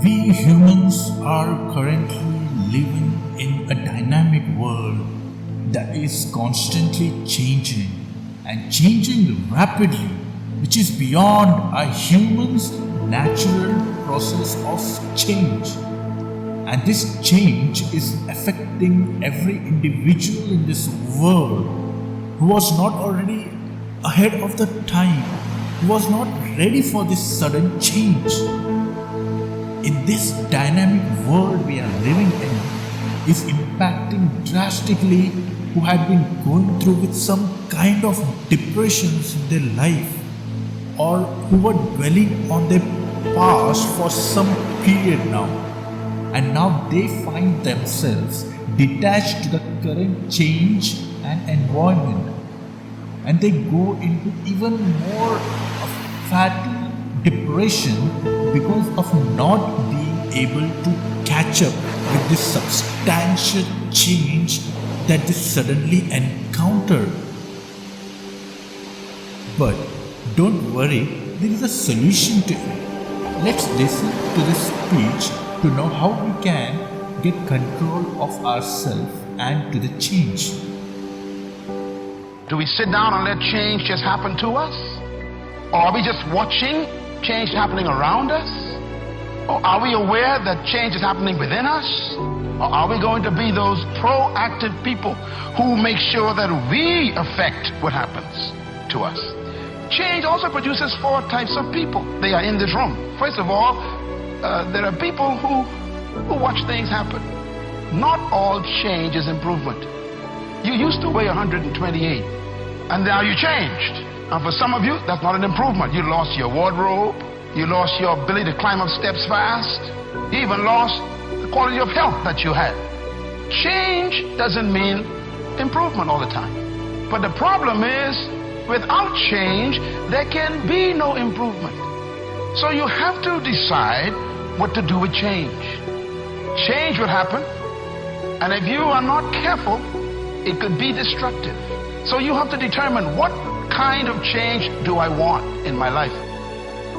We humans are currently living in a dynamic world that is constantly changing and changing rapidly, which is beyond a human's natural process of change. And this change is affecting every individual in this world who was not already ahead of the time, who was not ready for this sudden change. In this dynamic world we are living in is impacting drastically who had been going through with some kind of depressions in their life, or who were dwelling on their past for some period now, and now they find themselves detached to the current change and environment, and they go into even more of fatal depression because of not being able to catch up with this substantial change that they suddenly encounter. But don't worry, there is a solution to it. Let's listen to this speech to know how we can get control of ourselves and to the change. Do we sit down and let change just happen to us? Or are we just watching change happening around us? Or are we aware that change is happening within us? Or are we going to be those proactive people who make sure that we affect what happens to us? Change also produces four types of people. They are in this room. First of all, there are people who watch things happen. Not all change is improvement. You used to weigh 128, and now you changed. And for some of you, that's not an improvement. You lost your wardrobe. You lost your ability to climb up steps fast. You even lost the quality of health that you had. Change doesn't mean improvement all the time. But the problem is, without change, there can be no improvement. So you have to decide what to do with change. Change will happen, and if you are not careful, it could be destructive. So you have to determine, what kind of change do I want in my life?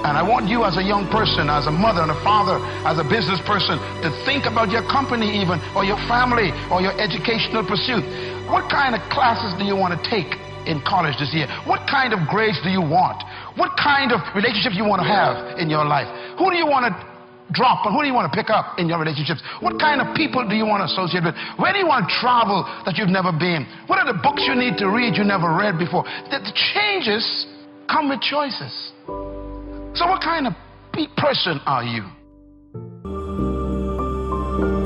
And I want you as a young person, as a mother and a father, as a business person, to think about your company even, or your family, or your educational pursuit. What kind of classes do you want to take in college this year? What kind of grades do you want? What kind of relationships you want to have in your life? Who do you want to drop and who do you want to pick up in your relationships? What kind of people do you want to associate with? Where do you want to travel that you've never been? What are the books you need to read you never read before? The changes come with choices. So what kind of person are you?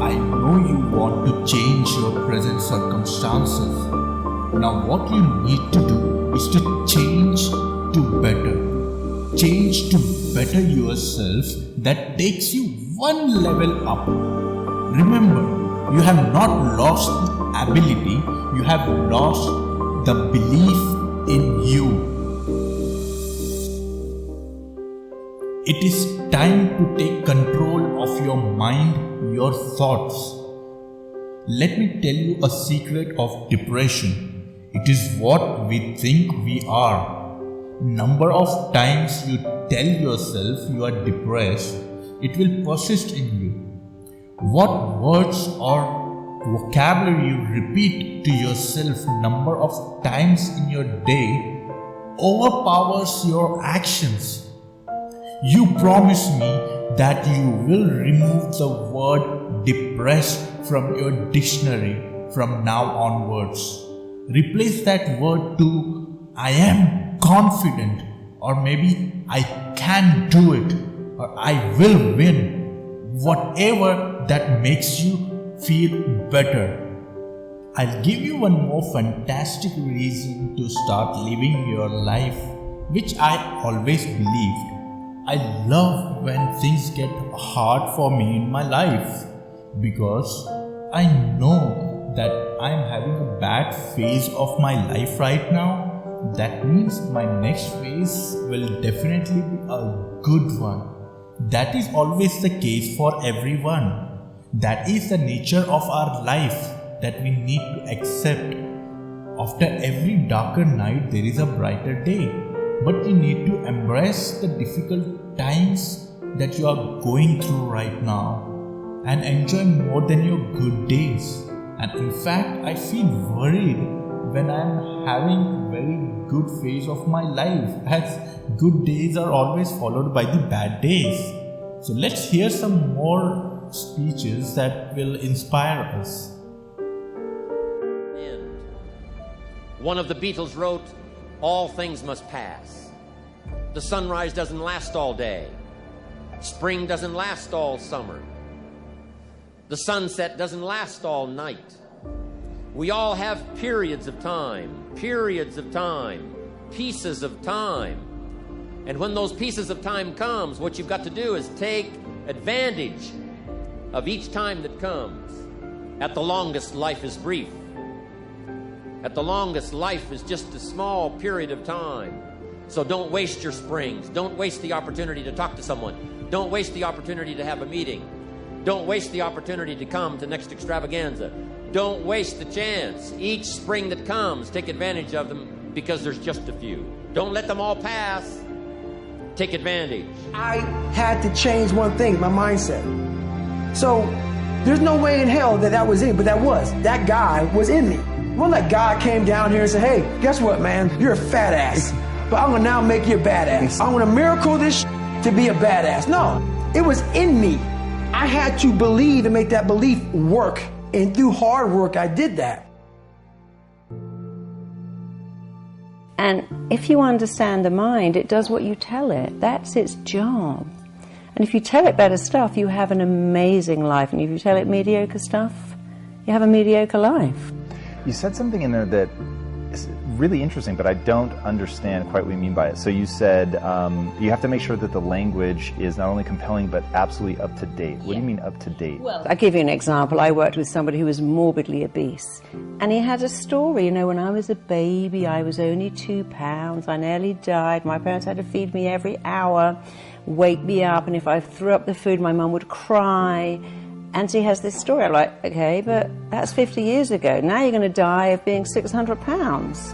I know you want to change your present circumstances. Now what you need to do is to change to better. Change to better yourself that takes you one level up. Remember, you have not lost the ability, you have lost the belief in you. It is time to take control of your mind, your thoughts. Let me tell you a secret of depression. It is what we think we are. Number of times you tell yourself you are depressed, it will persist in you. What words or vocabulary you repeat to yourself number of times in your day overpowers your actions. You promise me that you will remove the word depressed from your dictionary from now onwards. Replace that word to I am confident, or maybe I can do it, or I will win. Whatever that makes you feel better. I'll give you one more fantastic reason to start living your life, which I always believed. I love when things get hard for me in my life, because I know that I'm having a bad phase of my life right now. That means my next phase will definitely be a good one. That is always the case for everyone. That is the nature of our life that we need to accept. After every darker night, there is a brighter day. But we need to embrace the difficult times that you are going through right now and enjoy more than your good days. And in fact, I feel worried when I am having a very good phase of my life, as good days are always followed by the bad days. So let's hear some more speeches that will inspire us. One of the Beatles wrote, "All things must pass. The sunrise doesn't last all day. Spring doesn't last all summer. The sunset doesn't last all night. We all have periods of time, pieces of time. And when those pieces of time comes, what you've got to do is take advantage of each time that comes. At the longest, life is brief. At the longest, life is just a small period of time. So don't waste your springs. Don't waste the opportunity to talk to someone. Don't waste the opportunity to have a meeting. Don't waste the opportunity to come to next extravaganza. Don't waste the chance. Each spring that comes, take advantage of them, because there's just a few. Don't let them all pass. Take advantage." I had to change one thing, my mindset. So there's no way in hell that was it, but that guy was in me. It wasn't like God came down here and said, "Hey, guess what, man? You're a fat ass, but I'm gonna now make you a badass. I'm gonna miracle this to be a badass." No, it was in me. I had to believe and make that belief work. And through hard work, I did that. And if you understand the mind, it does what you tell it. That's its job. And if you tell it better stuff, you have an amazing life. And if you tell it mediocre stuff, you have a mediocre life. You said something in there that is really interesting, but I don't understand quite what you mean by it. So you said you have to make sure that the language is not only compelling, but absolutely up to date. What do you mean up to date? Well, I'll give you an example. I worked with somebody who was morbidly obese. And he had a story, you know, when I was a baby, I was only 2 pounds. I nearly died. My parents had to feed me every hour, wake me up. And if I threw up the food, my mum would cry. And he has this story. I'm like, okay, but that's 50 years ago. Now you're going to die of being 600 pounds.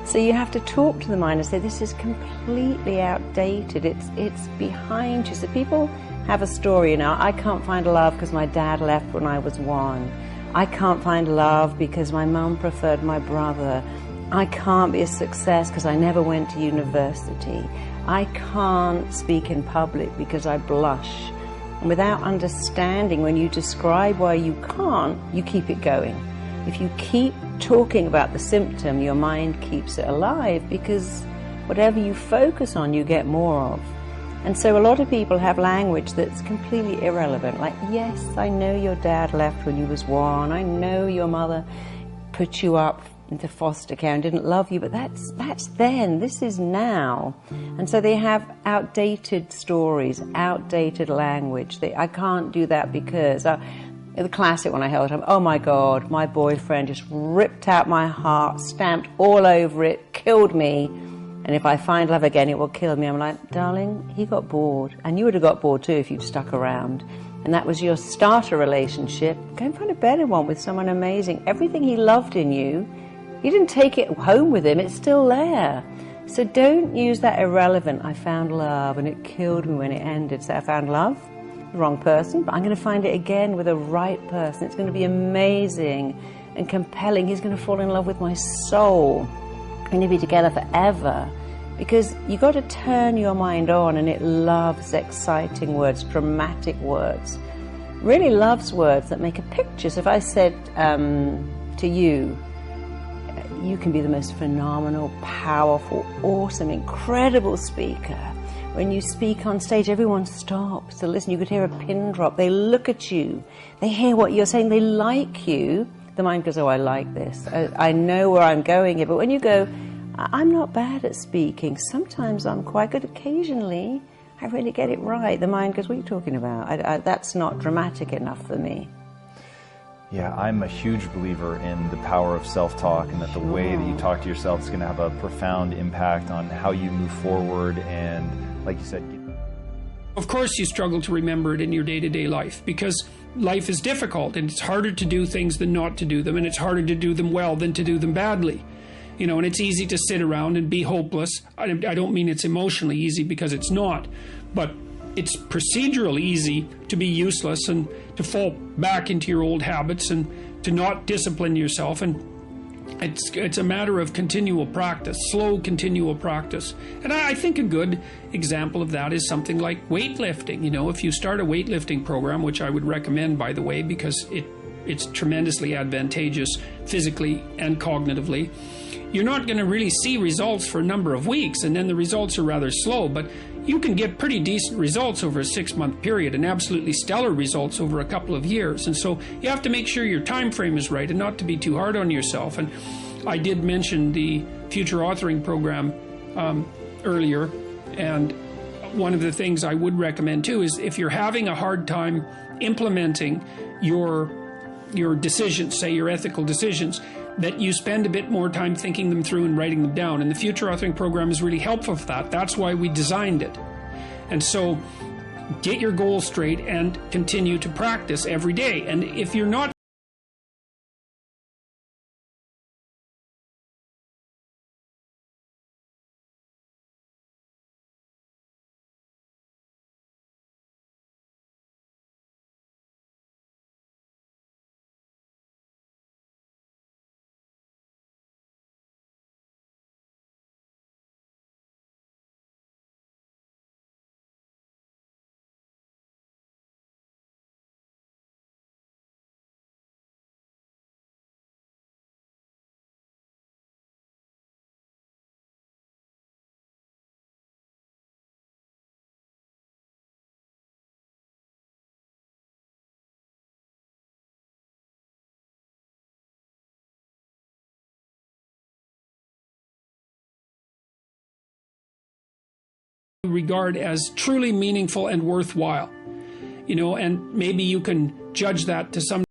So you have to talk to the mind and say, this is completely outdated. It's behind you. So people have a story, you know, I can't find love because my dad left when I was 1. I can't find love because my mum preferred my brother. I can't be a success because I never went to university. I can't speak in public because I blush. And without understanding, when you describe why you can't, you keep it going. If you keep talking about the symptom, your mind keeps it alive, because whatever you focus on, you get more of. And so a lot of people have language that's completely irrelevant. Like, yes, I know your dad left when you was 1. I know your mother put you up into foster care and didn't love you, but that's then. This is now. And so they have outdated stories, outdated language. I can't do that because... the classic one I held up, oh my God, my boyfriend just ripped out my heart, stamped all over it, killed me, and if I find love again, it will kill me. I'm like, darling, he got bored, and you would have got bored too if you'd stuck around. And that was your starter relationship. Go and find a better one with someone amazing. Everything he loved in you, you didn't take it home with him, it's still there. So don't use that irrelevant, I found love and it killed me when it ended. So I found love, the wrong person, but I'm going to find it again with the right person. It's going to be amazing and compelling. He's going to fall in love with my soul. We're going to be together forever. Because you've got to turn your mind on, and it loves exciting words, dramatic words. Really loves words that make a picture. So if I said to you, you can be the most phenomenal, powerful, awesome, incredible speaker. When you speak on stage, everyone stops to listen. You could hear a pin drop. They look at you. They hear what you're saying. They like you. The mind goes, oh, I like this. I know where I'm going here. But when you go, I'm not bad at speaking. Sometimes I'm quite good. Occasionally, I really get it right. The mind goes, what are you talking about? That's not dramatic enough for me. Yeah, I'm a huge believer in the power of self-talk, and that the way that you talk to yourself is going to have a profound impact on how you move forward. And like you said, of course you struggle to remember it in your day-to-day life, because life is difficult and it's harder to do things than not to do them, and it's harder to do them well than to do them badly. You know, and it's easy to sit around and be hopeless. I don't mean it's emotionally easy, because it's not, but it's procedurally easy to be useless and to fall back into your old habits and to not discipline yourself. And it's a matter of continual practice, slow continual practice. And I think a good example of that is something like weightlifting. You know, if you start a weightlifting program, which I would recommend, by the way, because it's tremendously advantageous physically and cognitively, you're not going to really see results for a number of weeks, and then the results are rather slow, but you can get pretty decent results over a 6-month period and absolutely stellar results over a couple of years. And so you have to make sure your time frame is right and not to be too hard on yourself. And I did mention the future authoring program earlier, and one of the things I would recommend too is if you're having a hard time implementing your decisions, say your ethical decisions, that you spend a bit more time thinking them through and writing them down. And the future authoring program is really helpful for that. That's why we designed it. And so get your goals straight and continue to practice every day. And if you're not regard as truly meaningful and worthwhile, you know, and maybe you can judge that to some